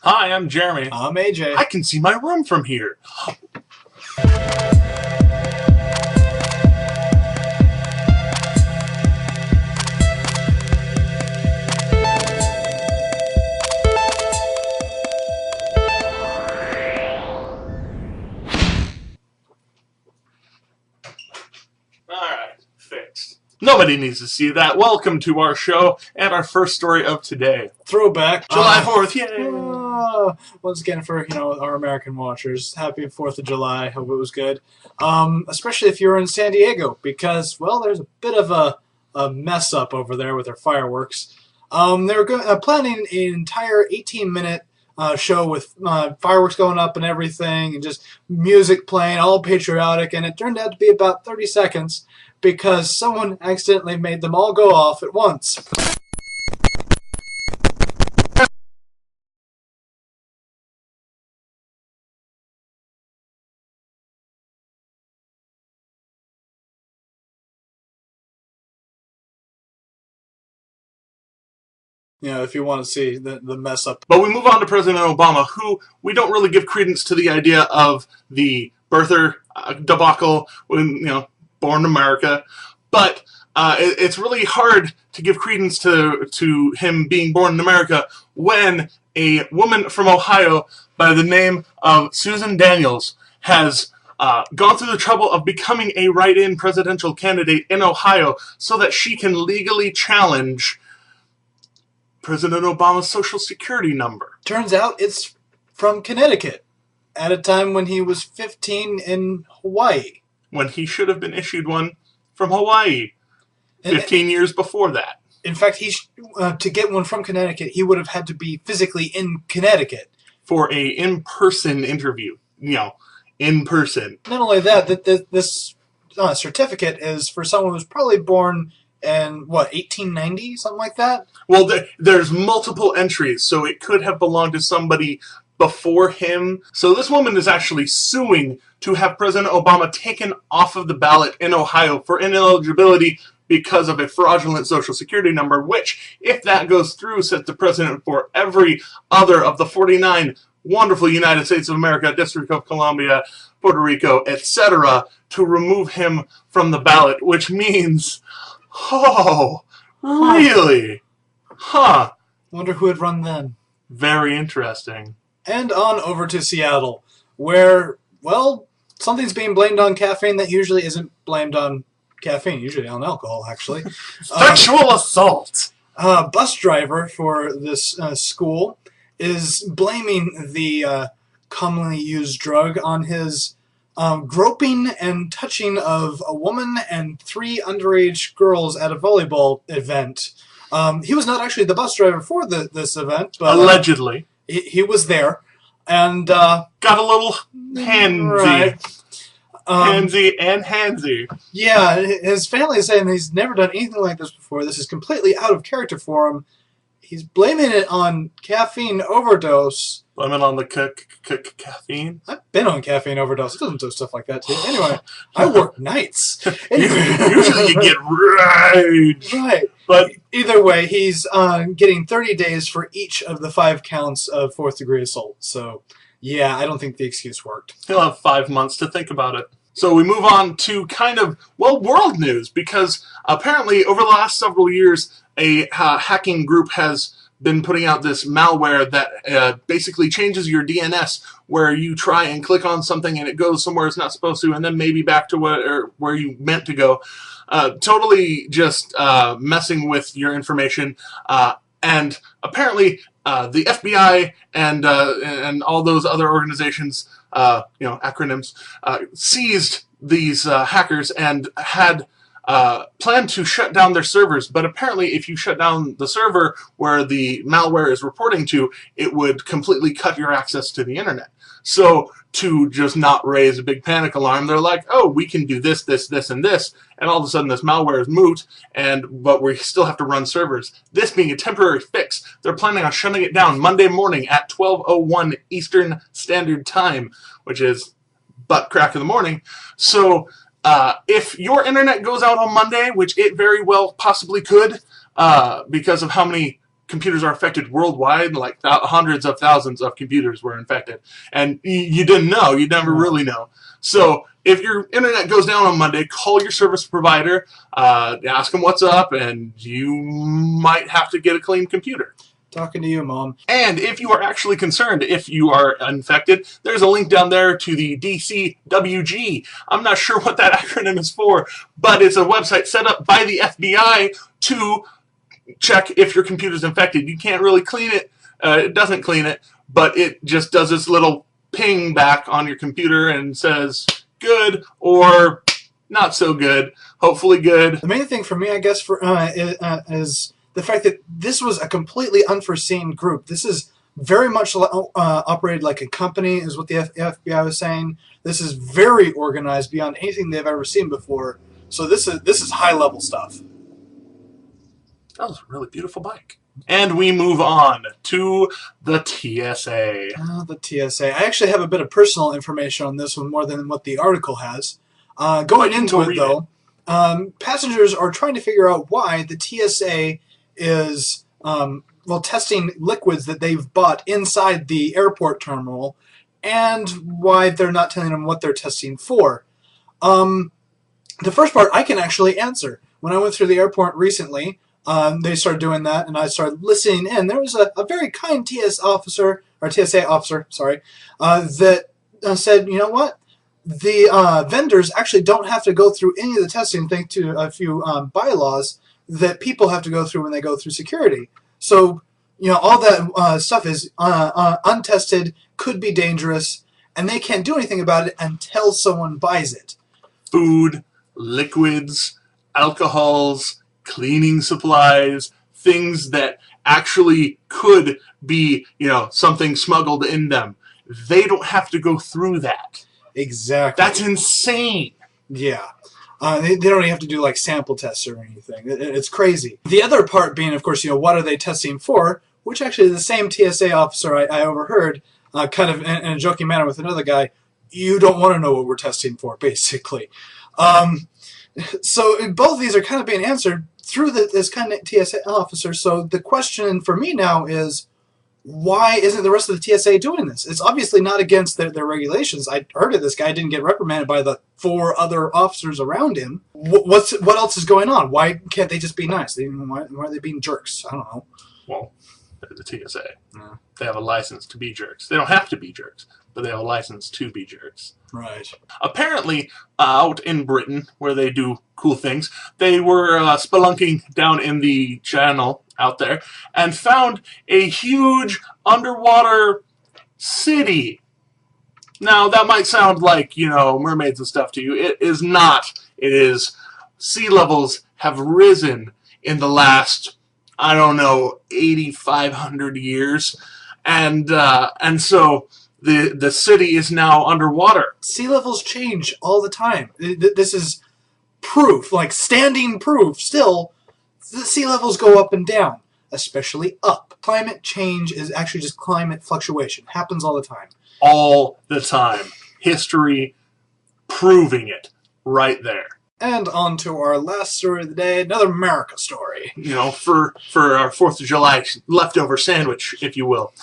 Hi, I'm Jeremy. I'm AJ. I can see my room from here. Alright, fixed. Nobody needs to see that. Welcome to our show and our first story of today. Throwback. July 4th, yay! Once again, for our American watchers, happy 4th of July. Hope it was good. Especially if you're in San Diego, because, well, there's a bit of a mess up over there with their fireworks. They were planning an entire 18-minute show with fireworks going up and everything, and just music playing, all patriotic, and it turned out to be about 30 seconds because someone accidentally made them all go off at once. If you want to see the mess up. But we move on to President Obama, who we don't really give credence to the idea of the birther debacle when, born in America. But it's really hard to give credence to him being born in America when a woman from Ohio by the name of Susan Daniels has gone through the trouble of becoming a write-in presidential candidate in Ohio so that she can legally challenge President Obama's Social Security number. Turns out it's from Connecticut at a time when he was 15 in Hawaii. When he should have been issued one from Hawaii 15 years before that. In fact, to get one from Connecticut, he would have had to be physically in Connecticut. For a in-person interview. In person. Not only that, this certificate is for someone who's probably born in, 1890? Something like that? Well, there's multiple entries, so it could have belonged to somebody before him. So this woman is actually suing to have President Obama taken off of the ballot in Ohio for ineligibility because of a fraudulent Social Security number, which, if that goes through, sets the precedent for every other of the 49 wonderful United States of America, District of Columbia, Puerto Rico, etc., to remove him from the ballot, which means... Oh, really? Huh. Wonder who would run then. Very interesting. And on over to Seattle, where, something's being blamed on caffeine that usually isn't blamed on caffeine, usually on alcohol, actually. Sexual assault! Bus driver for this school is blaming the commonly used drug on his groping and touching of a woman and 3 underage girls at a volleyball event. He was not actually the bus driver for this event, but allegedly he was there, and got a little handsy, right. handsy. Yeah, his family is saying he's never done anything like this before. This is completely out of character for him. He's blaming it on caffeine overdose. Blaming on the caffeine? I've been on caffeine overdose. It doesn't do stuff like that too. Anyway, I work nights. Anyway. Usually you get rage. Right. But either way, he's getting 30 days for each of the 5 counts of 4th-degree assault. So, yeah, I don't think the excuse worked. He'll have 5 months to think about it. So we move on to kind of, world news, because apparently over the last several years, a hacking group has been putting out this malware that basically changes your DNS, where you try and click on something and it goes somewhere it's not supposed to, and then maybe back to where you meant to go. Totally just messing with your information. And apparently the FBI and all those other organizations, acronyms, seized these hackers and had planned to shut down their servers, but apparently if you shut down the server where the malware is reporting to, it would completely cut your access to the internet. So to just not raise a big panic alarm, they're like, oh, we can do this, this, this, and this, and all of a sudden this malware is moot, but we still have to run servers. This being a temporary fix, they're planning on shutting it down Monday morning at 12:01 Eastern Standard Time, which is butt crack in the morning. So if your internet goes out on Monday, which it very well possibly could, because of how many computers are infected worldwide, like hundreds of thousands of computers were infected. And you didn't know. You never really know. So if your internet goes down on Monday, call your service provider, ask them what's up, and you might have to get a clean computer. Talking to you, Mom. And if you are actually concerned if you are infected, there's a link down there to the DCWG. I'm not sure what that acronym is for, but it's a website set up by the FBI to check if your computer's infected. You can't really clean it. It doesn't clean it, but it just does this little ping back on your computer and says good or not so good. Hopefully good. The main thing for me, I guess, is the fact that this was a completely unforeseen group. This is very much operated like a company, is what the FBI was saying. This is very organized beyond anything they've ever seen before. So this is high-level stuff. That was a really beautiful bike. And we move on to the TSA. Oh, the TSA. I actually have a bit of personal information on this one, more than what the article has. Going into it, though, passengers are trying to figure out why the TSA is testing liquids that they've bought inside the airport terminal, and why they're not telling them what they're testing for. The first part I can actually answer. When I went through the airport recently, they started doing that, and I started listening in. There was a very kind TSA officer, that said, you know what? The vendors actually don't have to go through any of the testing, thanks to a few bylaws that people have to go through when they go through security. So, all that stuff is untested, could be dangerous, and they can't do anything about it until someone buys it. Food, liquids, alcohols, cleaning supplies, things that actually could be, something smuggled in them. They don't have to go through that. Exactly. That's insane. Yeah. They don't even have to do like sample tests or anything. It's crazy. The other part being, of course, what are they testing for? Which actually the same TSA officer I overheard, kind of in a joking manner with another guy, you don't want to know what we're testing for, basically. So both of these are kind of being answered through this kind of TSA officer. So the question for me now is, why isn't the rest of the TSA doing this? It's obviously not against their regulations. I heard of this guy didn't get reprimanded by the 4 other officers around him. What else is going on? Why can't they just be nice? Why are they being jerks? I don't know. Well, they're the TSA. Yeah. They have a license to be jerks. They don't have to be jerks, but they have a license to be jerks. Right. Apparently, out in Britain, where they do cool things, they were spelunking down in the channel out there and found a huge underwater city. Now, that might sound like, mermaids and stuff to you. It is not. It is sea levels have risen in the last, 8,500 years. And so the city is now underwater. Sea levels change all the time. This is proof, like standing proof. Still, the sea levels go up and down, especially up. Climate change is actually just climate fluctuation. Happens all the time. All the time. History proving it right there. And on to our last story of the day, another America story. For our 4th of July leftover sandwich, if you will.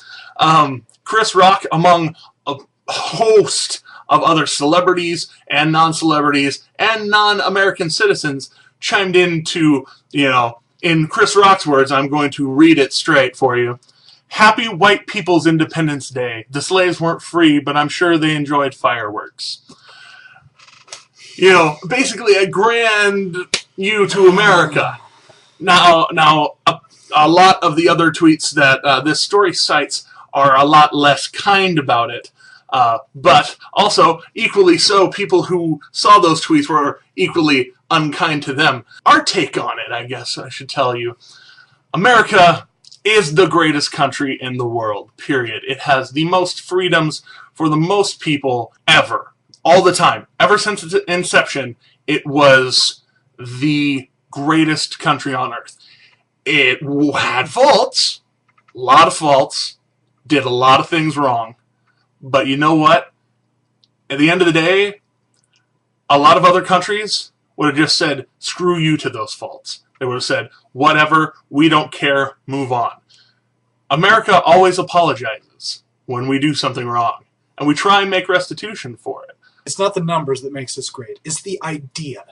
Chris Rock, among a host of other celebrities and non-celebrities and non-American citizens, chimed in to, in Chris Rock's words, I'm going to read it straight for you. Happy White People's Independence Day. The slaves weren't free, but I'm sure they enjoyed fireworks. Basically a grand you to America. Now, a lot of the other tweets that this story cites are a lot less kind about it. But also, equally so, people who saw those tweets were equally unkind to them. Our take on it, I guess I should tell you. America is the greatest country in the world, period. It has the most freedoms for the most people ever. All the time. Ever since its inception, it was the greatest country on earth. It had faults, a lot of faults, did a lot of things wrong. But you know what? At the end of the day, a lot of other countries would have just said, screw you to those faults. They would have said, whatever, we don't care, move on. America always apologizes when we do something wrong, and we try and make restitution for it. It's not the numbers that makes us great. It's the idea.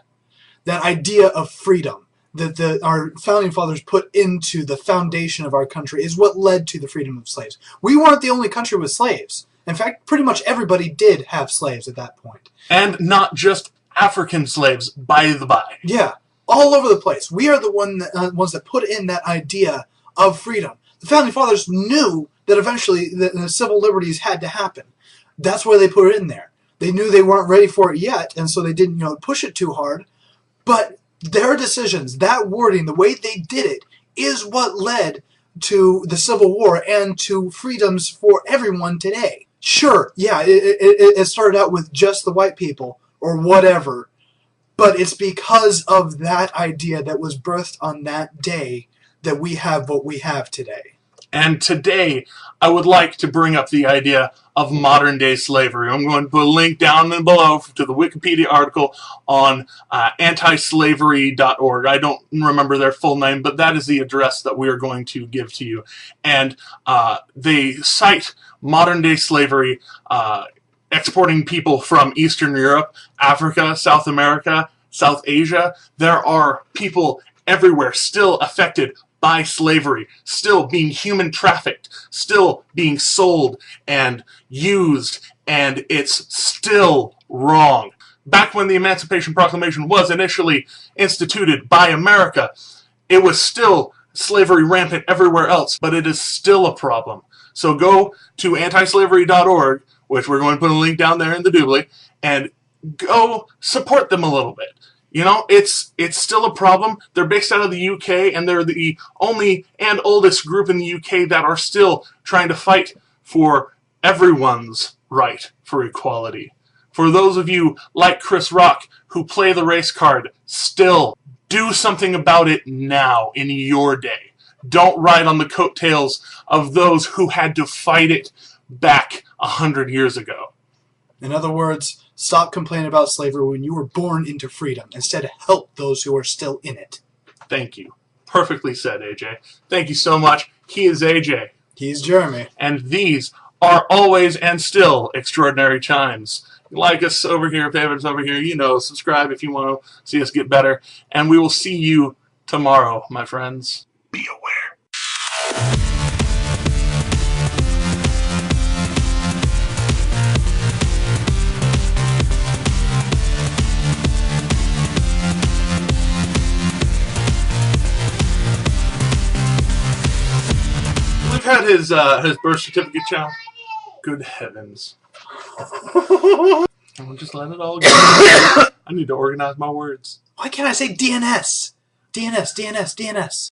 That idea of freedom that our founding fathers put into the foundation of our country is what led to the freedom of slaves. We weren't the only country with slaves. In fact, pretty much everybody did have slaves at that point. And not just African slaves, by the by. Yeah, all over the place. We are the ones that put in that idea of freedom. The founding fathers knew that eventually the civil liberties had to happen. That's why they put it in there. They knew they weren't ready for it yet, and so they didn't, push it too hard. But their decisions, that wording, the way they did it, is what led to the Civil War and to freedoms for everyone today. Sure, yeah, it started out with just the white people, or whatever, but it's because of that idea that was birthed on that day that we have what we have today. And today, I would like to bring up the idea of modern-day slavery. I'm going to put a link down below to the Wikipedia article on antislavery.org. I don't remember their full name, but that is the address that we are going to give to you. And they cite modern-day slavery, exporting people from Eastern Europe, Africa, South America, South Asia. There are people everywhere still affected by slavery, still being human trafficked, still being sold and used, and it's still wrong. Back when the Emancipation Proclamation was initially instituted by America, it was still slavery rampant everywhere else, but it is still a problem. So go to antislavery.org, which we're going to put a link down there in the doobly, and go support them a little bit. It's still a problem. They're based out of the UK, and they're the only and oldest group in the UK that are still trying to fight for everyone's right for equality. For those of you like Chris Rock who play the race card, still do something about it now in your day. Don't ride on the coattails of those who had to fight it back 100 years ago. In other words, stop complaining about slavery when you were born into freedom. Instead, help those who are still in it. Thank you. Perfectly said, AJ. Thank you so much. He is AJ. He's Jeremy. And these are always and still extraordinary times. Like us over here, favorites over here, subscribe if you want to see us get better. And we will see you tomorrow, my friends. Be aware. Had his birth certificate channel. Good heavens. I'll just let it all go. I need to organize my words. Why can't I say DNS? DNS, DNS, DNS.